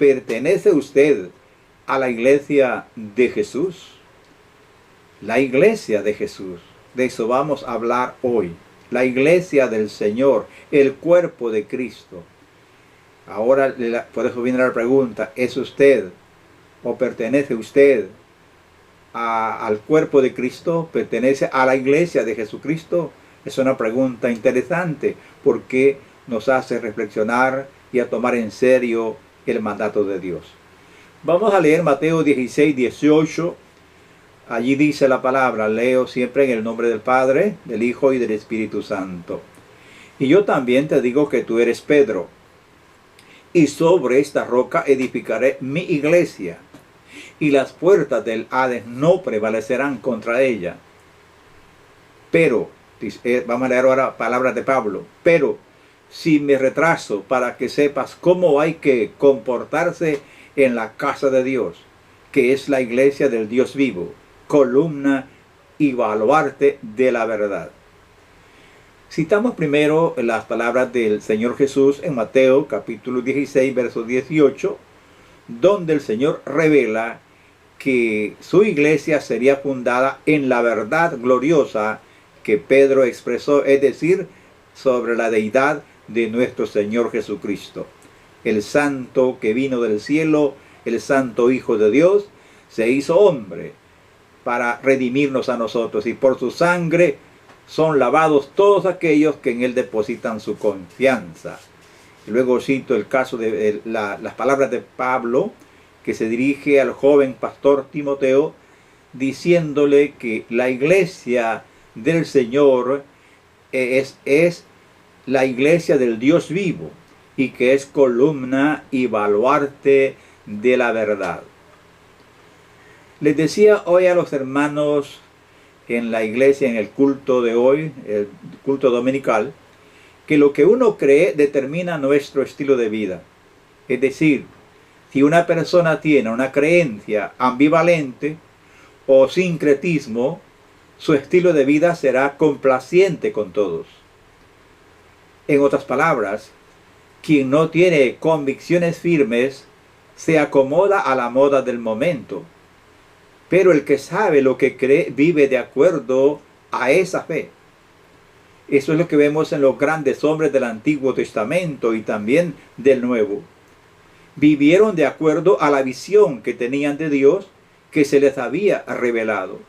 ¿pertenece usted a la iglesia de Jesús? La iglesia de Jesús. De eso vamos a hablar hoy. La iglesia del Señor, el cuerpo de Cristo. Ahora, por eso viene la pregunta, ¿es usted o pertenece usted al cuerpo de Cristo? ¿Pertenece a la iglesia de Jesucristo? Es una pregunta interesante porque nos hace reflexionar y a tomar en serio el mandato de Dios. Vamos a leer Mateo 16, 18. Allí dice la palabra, leo siempre en el nombre del Padre, del Hijo y del Espíritu Santo. Y yo también te digo que tú eres Pedro, y sobre esta roca edificaré mi iglesia, y las puertas del Hades no prevalecerán contra ella. Pero, vamos a leer ahora palabras de Pablo, pero si me retraso para que sepas cómo hay que comportarse en la casa de Dios, que es la iglesia del Dios vivo, columna y baluarte de la verdad. Citamos primero las palabras del Señor Jesús en Mateo capítulo 16, verso 18, donde el Señor revela que su iglesia sería fundada en la verdad gloriosa que Pedro expresó, es decir, sobre la deidad de nuestro Señor Jesucristo. El santo que vino del cielo, el santo Hijo de Dios, se hizo hombre para redimirnos a nosotros, y por su sangre son lavados todos aquellos que en él depositan su confianza. Y luego cito el caso de las palabras de Pablo, que se dirige al joven pastor Timoteo, diciéndole que la iglesia del Señor es la iglesia del Dios vivo, y que es columna y baluarte de la verdad. Les decía hoy a los hermanos en la iglesia, en el culto de hoy, el culto dominical, que lo que uno cree determina nuestro estilo de vida. Es decir, si una persona tiene una creencia ambivalente o sincretismo, su estilo de vida será complaciente con todos. En otras palabras, quien no tiene convicciones firmes se acomoda a la moda del momento. Pero el que sabe lo que cree vive de acuerdo a esa fe. Eso es lo que vemos en los grandes hombres del Antiguo Testamento y también del Nuevo. Vivieron de acuerdo a la visión que tenían de Dios que se les había revelado.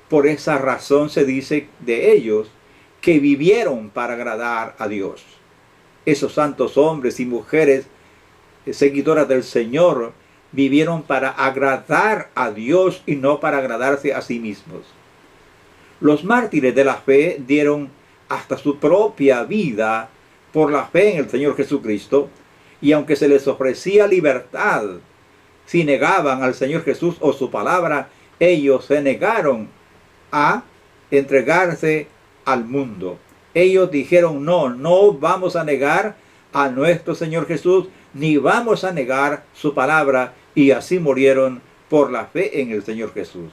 Por esa razón se dice de ellos que vivieron para agradar a Dios. Esos santos hombres y mujeres seguidoras del Señor vivieron para agradar a Dios y no para agradarse a sí mismos. Los mártires de la fe dieron hasta su propia vida por la fe en el Señor Jesucristo, y aunque se les ofrecía libertad, si negaban al Señor Jesús o su palabra, ellos se negaron a entregarse al mundo. Ellos dijeron, no vamos a negar a nuestro Señor Jesús, ni vamos a negar su palabra, y así murieron por la fe en el Señor Jesús.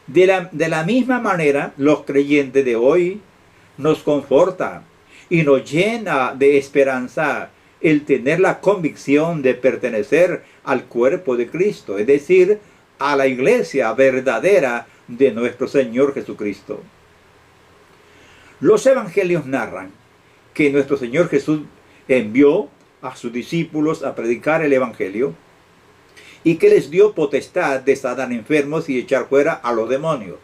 De la misma manera, los creyentes de hoy nos conforta y nos llena de esperanza el tener la convicción de pertenecer al cuerpo de Cristo, es decir, a la iglesia verdadera de nuestro Señor Jesucristo. Los evangelios narran que nuestro Señor Jesús envió a sus discípulos a predicar el evangelio y que les dio potestad de sanar enfermos y echar fuera a los demonios.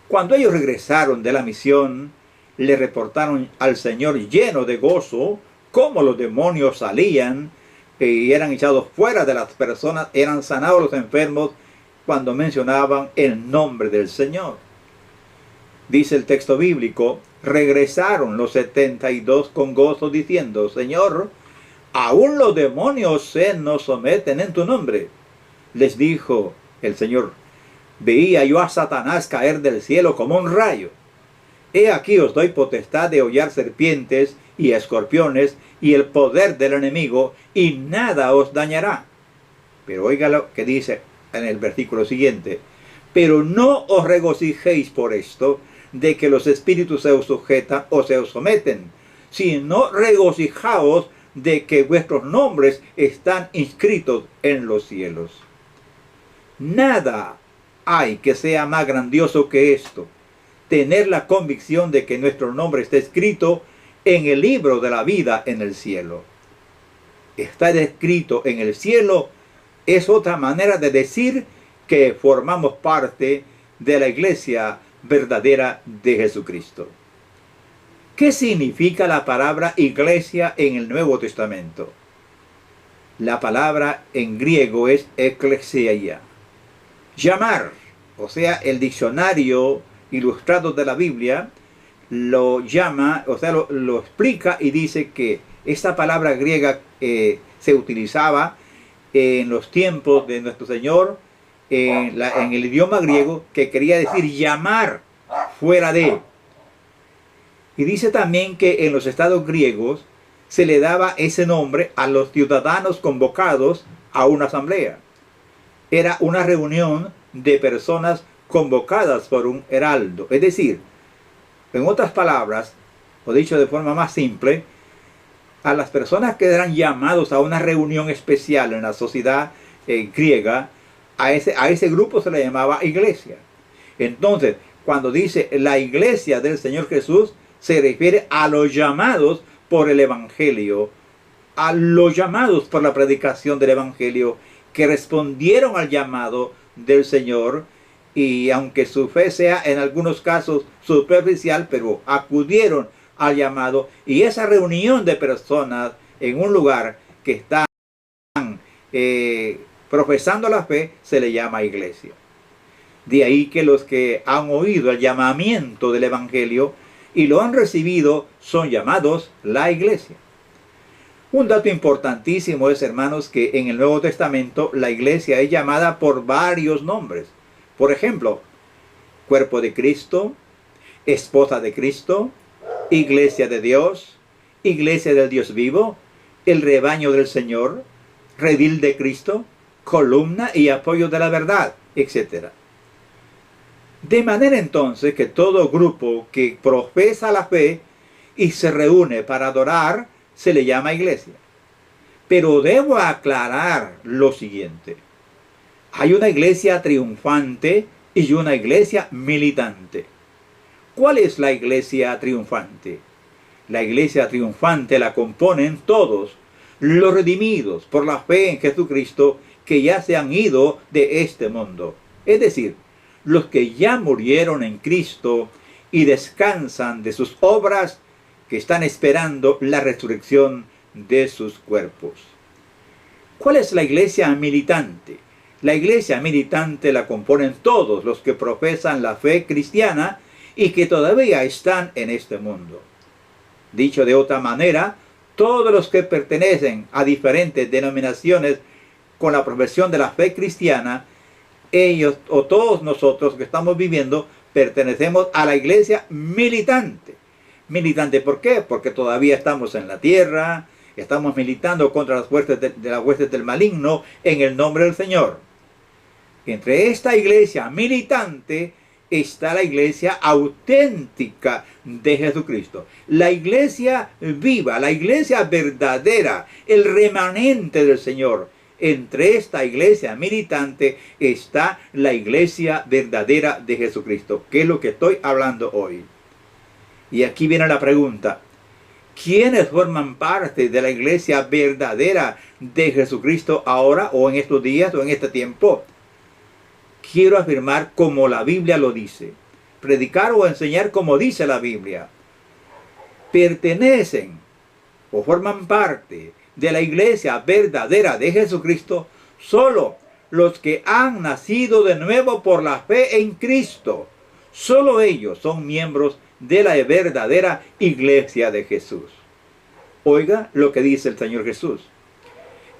Cuando ellos regresaron de la misión, le reportaron al Señor lleno de gozo cómo los demonios salían y eran echados fuera de las personas, eran sanados los enfermos cuando mencionaban el nombre del Señor. Dice el texto bíblico, regresaron los 72 con gozo diciendo, Señor, aún los demonios se nos someten en tu nombre. Les dijo el Señor, veía yo a Satanás caer del cielo como un rayo. He aquí os doy potestad de hollar serpientes y escorpiones y el poder del enemigo, y nada os dañará. Pero oiga lo que dice en el versículo siguiente, pero no os regocijéis por esto, de que los espíritus se os sujetan o se os someten, sino regocijaos de que vuestros nombres están inscritos en los cielos. Nada hay que sea más grandioso que esto, tener la convicción de que nuestro nombre está escrito en el libro de la vida en el cielo. Estar escrito en el cielo es otra manera de decir que formamos parte de la iglesia verdadera de Jesucristo. ¿Qué significa la palabra iglesia en el Nuevo Testamento? La palabra en griego es ekklesia. Llamar, o sea, el diccionario ilustrado de la Biblia lo llama, o sea, lo explica y dice que esta palabra griega se utilizaba en los tiempos de nuestro Señor en el idioma griego, que quería decir llamar fuera de. Y dice también que en los estados griegos se le daba ese nombre a los ciudadanos convocados a una asamblea. Era una reunión de personas convocadas por un heraldo. Es decir, en otras palabras, o dicho de forma más simple, a las personas que eran llamados a una reunión especial en la sociedad griega, a ese grupo se le llamaba iglesia. Entonces, cuando dice la iglesia del Señor Jesús, se refiere a los llamados por el Evangelio, a los llamados por la predicación del Evangelio, que respondieron al llamado del Señor, y aunque su fe sea en algunos casos superficial, pero acudieron al llamado, y esa reunión de personas en un lugar que están profesando la fe se le llama iglesia. De ahí que los que han oído el llamamiento del Evangelio y lo han recibido son llamados la iglesia. Un dato importantísimo es, hermanos, que en el Nuevo Testamento la iglesia es llamada por varios nombres. Por ejemplo, cuerpo de Cristo, esposa de Cristo, iglesia de Dios, iglesia del Dios vivo, el rebaño del Señor, redil de Cristo, columna y apoyo de la verdad, etc. De manera entonces que todo grupo que profesa la fe y se reúne para adorar se le llama iglesia. Pero debo aclarar lo siguiente. Hay una iglesia triunfante y una iglesia militante. ¿Cuál es la iglesia triunfante? La iglesia triunfante la componen todos los redimidos por la fe en Jesucristo que ya se han ido de este mundo. Es decir, los que ya murieron en Cristo y descansan de sus obras, que están esperando la resurrección de sus cuerpos. ¿Cuál es la iglesia militante? La iglesia militante la componen todos los que profesan la fe cristiana y que todavía están en este mundo. Dicho de otra manera, todos los que pertenecen a diferentes denominaciones con la profesión de la fe cristiana, ellos o todos nosotros que estamos viviendo pertenecemos a la iglesia militante. Militante, ¿por qué? Porque todavía estamos en la tierra, estamos militando contra las huestes del maligno en el nombre del Señor. Entre esta iglesia militante está la iglesia auténtica de Jesucristo. La iglesia viva, la iglesia verdadera, el remanente del Señor. Entre esta iglesia militante está la iglesia verdadera de Jesucristo, que es lo que estoy hablando hoy. Y aquí viene la pregunta: ¿quiénes forman parte de la iglesia verdadera de Jesucristo ahora, o en estos días, o en este tiempo? Quiero afirmar como la Biblia lo dice, predicar o enseñar como dice la Biblia. Pertenecen o forman parte de la iglesia verdadera de Jesucristo solo los que han nacido de nuevo por la fe en Cristo. Solo ellos son miembros de la verdadera iglesia de Jesús. Oiga lo que dice el Señor Jesús.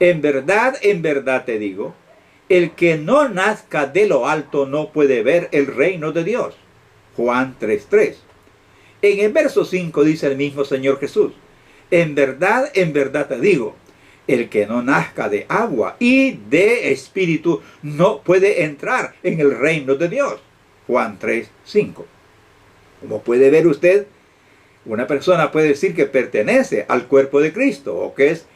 En verdad te digo, el que no nazca de lo alto no puede ver el reino de Dios. Juan 3:3. En el verso 5 dice el mismo Señor Jesús. En verdad te digo, el que no nazca de agua y de espíritu no puede entrar en el reino de Dios. Juan 3:5. Como puede ver usted, Una persona puede decir que pertenece al cuerpo de Cristo o que es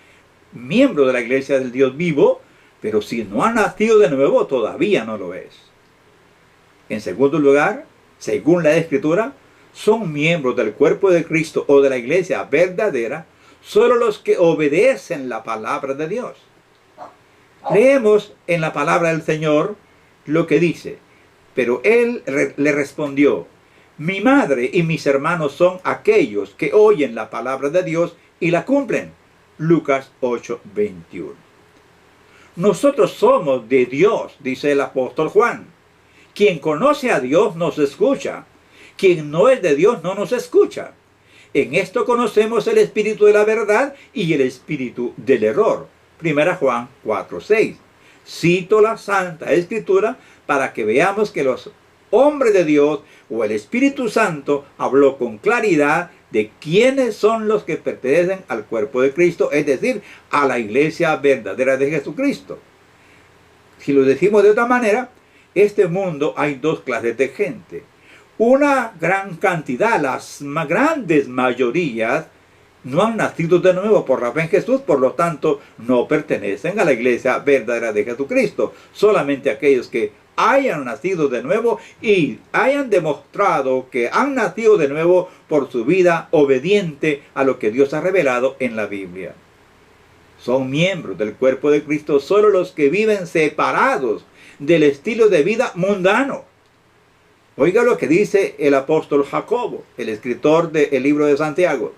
miembro de la iglesia del Dios vivo, pero si no ha nacido de nuevo, todavía no lo es. En segundo lugar, según la Escritura, son miembros del cuerpo de Cristo o de la iglesia verdadera solo los que obedecen la palabra de Dios. Leemos en la palabra del Señor lo que dice: pero él le respondió: mi madre y mis hermanos son aquellos que oyen la palabra de Dios y la cumplen. Lucas 8:21. Nosotros somos de Dios, dice el apóstol Juan. Quien conoce a Dios nos escucha. Quien no es de Dios no nos escucha. En esto conocemos el espíritu de la verdad y el espíritu del error. 1 Juan 4:6. Cito la Santa Escritura para que veamos que los hombres de Dios o el Espíritu Santo habló con claridad de quiénes son los que pertenecen al cuerpo de Cristo, es decir, a la iglesia verdadera de Jesucristo. Si lo decimos de otra manera, en este mundo hay dos clases de gente. Una gran cantidad, las más grandes mayorías, no han nacido de nuevo por la fe en Jesús, por lo tanto no pertenecen a la iglesia verdadera de Jesucristo. Solamente aquellos que hayan nacido de nuevo y hayan demostrado que han nacido de nuevo por su vida obediente a lo que Dios ha revelado en la Biblia. Son miembros del cuerpo de Cristo solo los que viven separados del estilo de vida mundano. Oiga lo que dice el apóstol Jacobo, el escritor del libro de Santiago.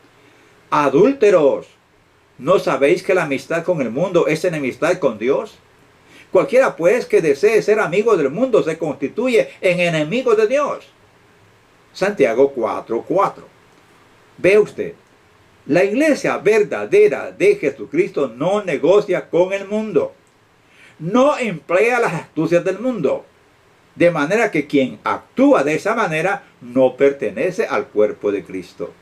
Adúlteros, ¿no sabéis que la amistad con el mundo es enemistad con Dios? Cualquiera pues que desee ser amigo del mundo se constituye en enemigo de Dios. Santiago 4:4. Ve usted, la iglesia verdadera de Jesucristo no negocia con el mundo. No emplea las astucias del mundo. De manera que quien actúa de esa manera no pertenece al cuerpo de Cristo.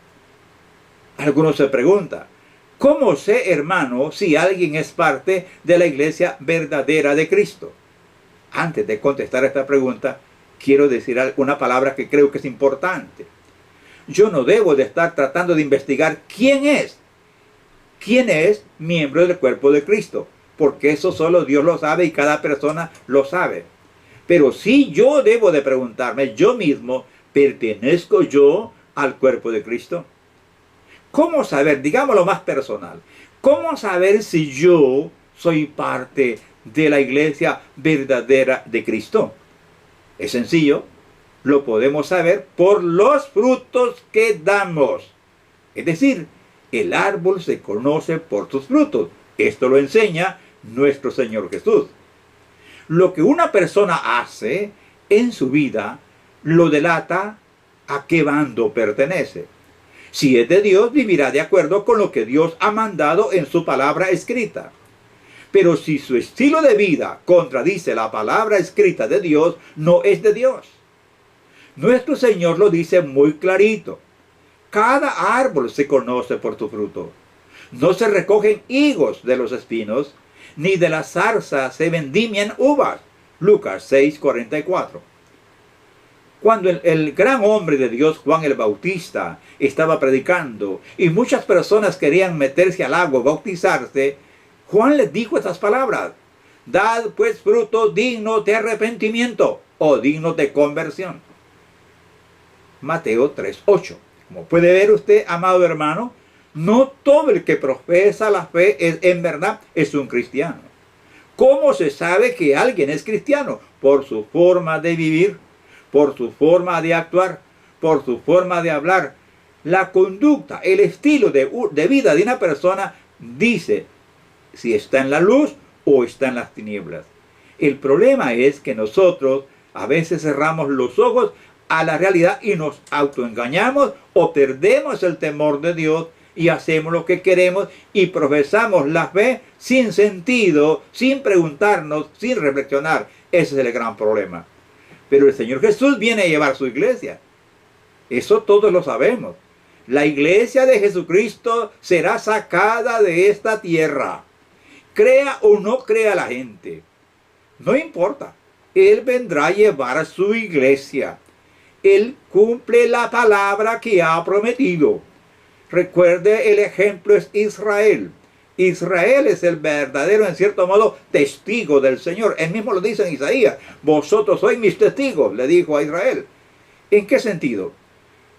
Algunos se preguntan: ¿cómo sé, hermano, si alguien es parte de la iglesia verdadera de Cristo? Antes de contestar esta pregunta, quiero decir una palabra que creo que es importante. Yo no debo de estar tratando de investigar quién es miembro del cuerpo de Cristo, porque eso solo Dios lo sabe y cada persona lo sabe. Pero sí yo debo de preguntarme yo mismo: ¿pertenezco yo al cuerpo de Cristo? ¿Cómo saber, digámoslo más personal, cómo saber si yo soy parte de la iglesia verdadera de Cristo? Es sencillo, lo podemos saber por los frutos que damos. Es decir, el árbol se conoce por sus frutos. Esto lo enseña nuestro Señor Jesús. Lo que una persona hace en su vida lo delata a qué bando pertenece. Si es de Dios, vivirá de acuerdo con lo que Dios ha mandado en su palabra escrita. Pero si su estilo de vida contradice la palabra escrita de Dios, no es de Dios. Nuestro Señor lo dice muy clarito. Cada árbol se conoce por su fruto. No se recogen higos de los espinos, ni de la zarza se vendimian uvas. Lucas 6:44. Cuando el gran hombre de Dios, Juan el Bautista, estaba predicando y muchas personas querían meterse al agua, bautizarse, Juan les dijo estas palabras: dad pues fruto digno de arrepentimiento o digno de conversión. Mateo 3:8. Como puede ver usted, amado hermano, no todo el que profesa la fe en verdad es un cristiano. ¿Cómo se sabe que alguien es cristiano? Por su forma de vivir, por su forma de actuar, por su forma de hablar. La conducta, el estilo de vida de una persona dice si está en la luz o está en las tinieblas. El problema es que nosotros a veces cerramos los ojos a la realidad y nos autoengañamos o perdemos el temor de Dios y hacemos lo que queremos y profesamos la fe sin sentido, sin preguntarnos, sin reflexionar. Ese es el gran problema. Pero el Señor Jesús viene a llevar su iglesia. Eso todos lo sabemos. La iglesia de Jesucristo será sacada de esta tierra. Crea o no crea la gente. No importa. Él vendrá a llevar a su iglesia. Él cumple la palabra que ha prometido. Recuerde, el ejemplo es Israel. Israel es el verdadero, en cierto modo, testigo del Señor. Él mismo lo dice en Isaías. Vosotros sois mis testigos, le dijo a Israel. ¿En qué sentido?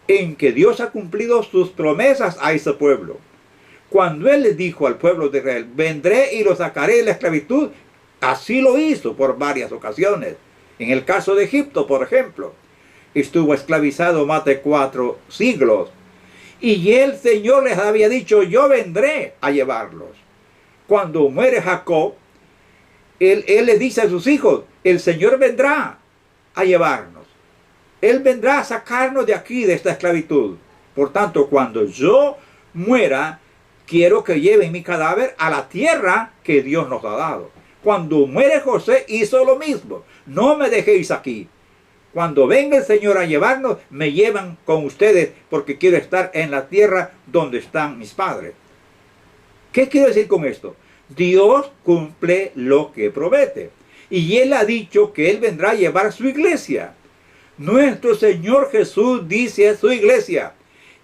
En que Dios ha cumplido sus promesas a ese pueblo. Cuando Él le dijo al pueblo de Israel, vendré y lo sacaré de la esclavitud, así lo hizo por varias ocasiones. En el caso de Egipto, por ejemplo, estuvo esclavizado más de 4 siglos. Y el Señor les había dicho, yo vendré a llevarlos. Cuando muere Jacob, él le dice a sus hijos, el Señor vendrá a llevarnos. Él vendrá a sacarnos de aquí, de esta esclavitud. Por tanto, cuando yo muera, quiero que lleven mi cadáver a la tierra que Dios nos ha dado. Cuando muere José, hizo lo mismo. No me dejéis aquí. Cuando venga el Señor a llevarnos, me llevan con ustedes porque quiero estar en la tierra donde están mis padres. ¿Qué quiero decir con esto? Dios cumple lo que promete. Y Él ha dicho que Él vendrá a llevar su iglesia. Nuestro Señor Jesús dice a su iglesia,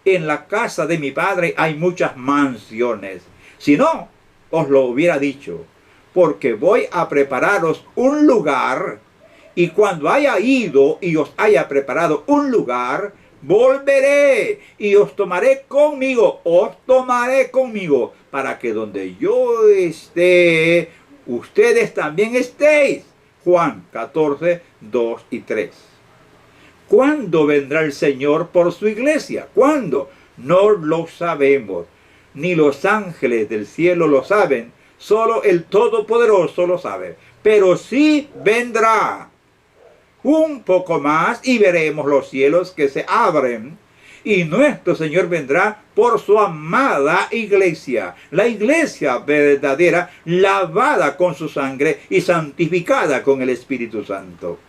en la casa de mi Padre hay muchas mansiones. Si no, os lo hubiera dicho, porque voy a prepararos un lugar. Y cuando haya ido y os haya preparado un lugar, volveré y os tomaré conmigo, para que donde yo esté, ustedes también estéis. Juan 14, 2 y 3. ¿Cuándo vendrá el Señor por su iglesia? ¿Cuándo? No lo sabemos. Ni los ángeles del cielo lo saben. Solo el Todopoderoso lo sabe. Pero sí vendrá. Un poco más y veremos los cielos que se abren y nuestro Señor vendrá por su amada iglesia, la iglesia verdadera, lavada con su sangre y santificada con el Espíritu Santo.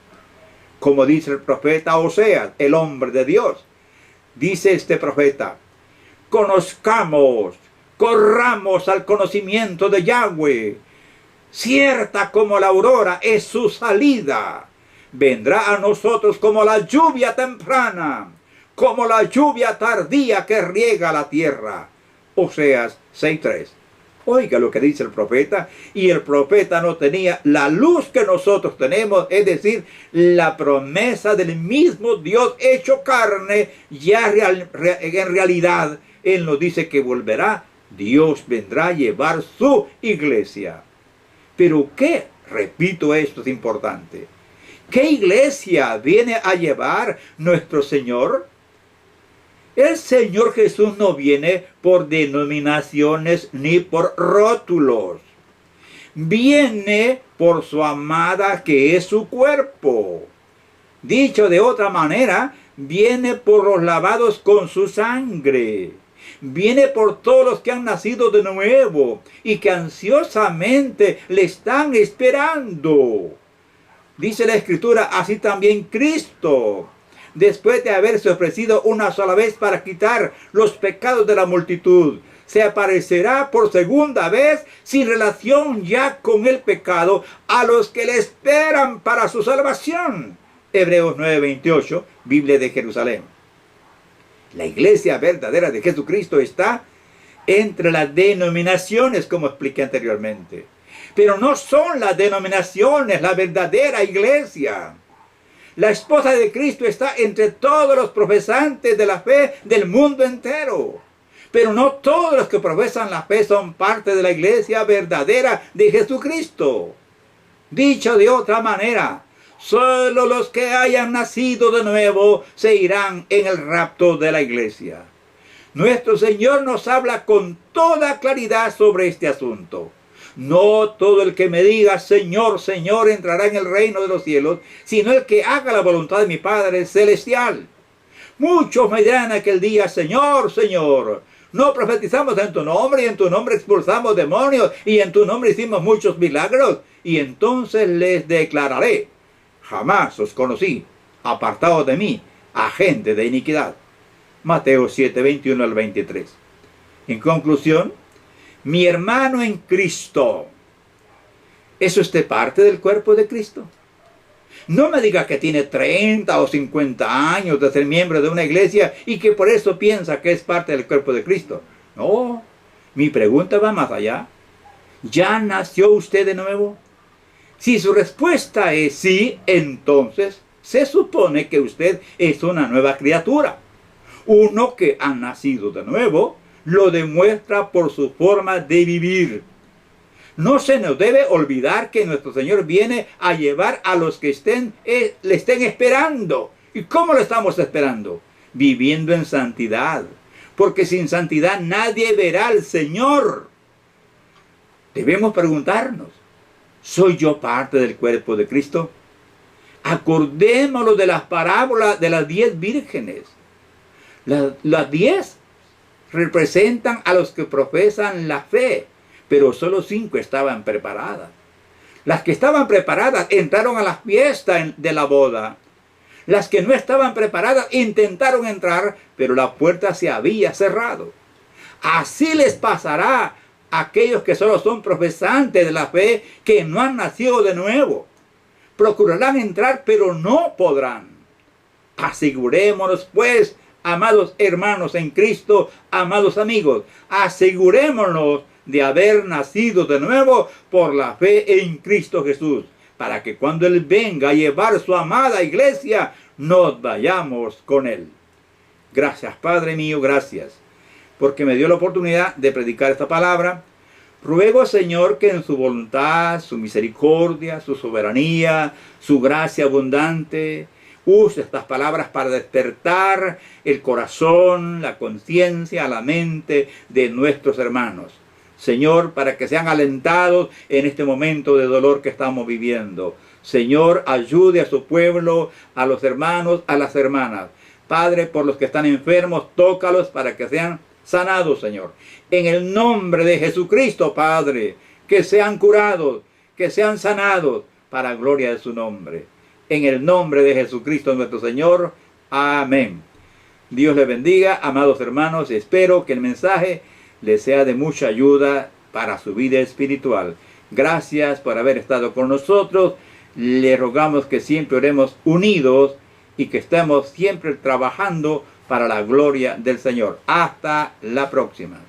Como dice el profeta Oseas, el hombre de Dios, dice este profeta, conozcamos, corramos al conocimiento de Yahweh, cierta como la aurora es su salida. Vendrá a nosotros como la lluvia temprana, como la lluvia tardía que riega la tierra. Oseas 6:3. Oiga lo que dice el profeta. Y el profeta no tenía la luz que nosotros tenemos, es decir, la promesa del mismo Dios hecho carne, ya en realidad Él nos dice que volverá. Dios vendrá a llevar su iglesia. ¿Pero qué? Repito, esto es importante. ¿Qué iglesia viene a llevar nuestro Señor? El Señor Jesús no viene por denominaciones ni por rótulos. Viene por su amada que es su cuerpo. Dicho de otra manera, viene por los lavados con su sangre. Viene por todos los que han nacido de nuevo y que ansiosamente le están esperando. Dice la Escritura, así también Cristo, después de haberse ofrecido una sola vez para quitar los pecados de la multitud, se aparecerá por segunda vez sin relación ya con el pecado a los que le esperan para su salvación. Hebreos 9:28, Biblia de Jerusalén. La iglesia verdadera de Jesucristo está entre las denominaciones, como expliqué anteriormente. Pero no son las denominaciones la verdadera iglesia. La esposa de Cristo está entre todos los profesantes de la fe del mundo entero. Pero no todos los que profesan la fe son parte de la iglesia verdadera de Jesucristo. Dicho de otra manera, solo los que hayan nacido de nuevo se irán en el rapto de la iglesia. Nuestro Señor nos habla con toda claridad sobre este asunto. No todo el que me diga, Señor, Señor, entrará en el reino de los cielos, sino el que haga la voluntad de mi Padre celestial. Muchos me dirán aquel día, Señor, Señor, no profetizamos en tu nombre, y en tu nombre expulsamos demonios, y en tu nombre hicimos muchos milagros. Y entonces les declararé, jamás os conocí, apartados de mí, agente de iniquidad. Mateo 7, 21 al 23. En conclusión, mi hermano en Cristo, ¿es usted parte del cuerpo de Cristo? No me diga que tiene 30 o 50 años de ser miembro de una iglesia y que por eso piensa que es parte del cuerpo de Cristo. No, mi pregunta va más allá. ¿Ya nació usted de nuevo? Si su respuesta es sí, entonces se supone que usted es una nueva criatura. Uno que ha nacido de nuevo lo demuestra por su forma de vivir. No se nos debe olvidar que nuestro Señor viene a llevar a los que le estén esperando. ¿Y cómo lo estamos esperando? Viviendo en santidad. Porque sin santidad nadie verá al Señor. Debemos preguntarnos, ¿soy yo parte del cuerpo de Cristo? Acordémonos de las parábolas de las 10 vírgenes. Las 10 representan a los que profesan la fe, pero solo 5 estaban preparadas. Las que estaban preparadas entraron a la fiesta de la boda. Las que no estaban preparadas intentaron entrar, pero la puerta se había cerrado. Así les pasará a aquellos que solo son profesantes de la fe, que no han nacido de nuevo. Procurarán entrar, pero no podrán. Asegurémonos, pues, amados hermanos en Cristo, amados amigos, asegurémonos de haber nacido de nuevo por la fe en Cristo Jesús, para que cuando Él venga a llevar su amada iglesia, nos vayamos con Él. Gracias, Padre mío, gracias, porque me dio la oportunidad de predicar esta palabra. Ruego, Señor, que en su voluntad, su misericordia, su soberanía, su gracia abundante, use estas palabras para despertar el corazón, la conciencia, la mente de nuestros hermanos. Señor, para que sean alentados en este momento de dolor que estamos viviendo. Señor, ayude a su pueblo, a los hermanos, a las hermanas. Padre, por los que están enfermos, tócalos para que sean sanados, Señor. En el nombre de Jesucristo, Padre, que sean curados, que sean sanados, para gloria de su nombre. En el nombre de Jesucristo nuestro Señor. Amén. Dios les bendiga, amados hermanos. Espero que el mensaje les sea de mucha ayuda para su vida espiritual. Gracias por haber estado con nosotros. Le rogamos que siempre oremos unidos y que estemos siempre trabajando para la gloria del Señor. Hasta la próxima.